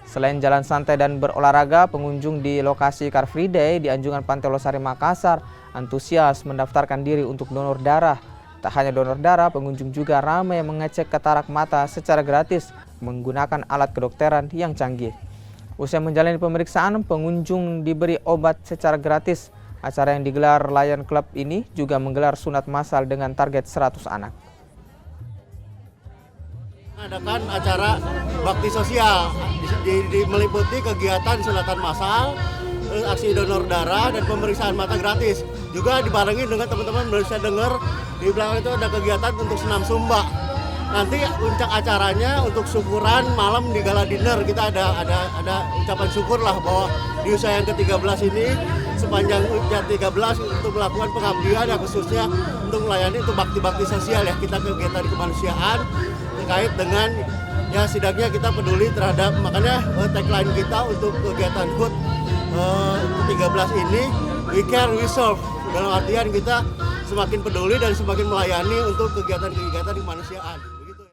Selain jalan santai dan berolahraga, pengunjung di lokasi Car Free Day di Anjungan Pantai Losari Makassar antusias mendaftarkan diri untuk donor darah. Tak hanya donor darah, pengunjung juga ramai mengecek katarak mata secara gratis menggunakan alat kedokteran yang canggih. Usai menjalani pemeriksaan, pengunjung diberi obat secara gratis. Acara yang digelar Lion Club ini juga menggelar sunat massal dengan target 100 anak. Adakan acara bakti sosial, meliputi kegiatan sunatan massal, aksi donor darah, dan pemeriksaan mata gratis. Juga dibarengi dengan teman-teman bisa dengar di belakang itu ada kegiatan untuk senam sumba. Nanti puncak acaranya untuk syukuran malam di gala dinner, kita ada ucapan syukur lah bahwa di usia yang ke-13 ini sepanjang usia 13 untuk melakukan pengabdian yang khususnya untuk melayani untuk bakti-bakti sosial ya, kita kegiatan kemanusiaan terkait dengan ya setidaknya kita peduli terhadap, makanya tagline kita untuk kegiatan HUT 13 ini we care we serve, dalam artian kita semakin peduli dan semakin melayani untuk kegiatan-kegiatan kemanusiaan. Begitu.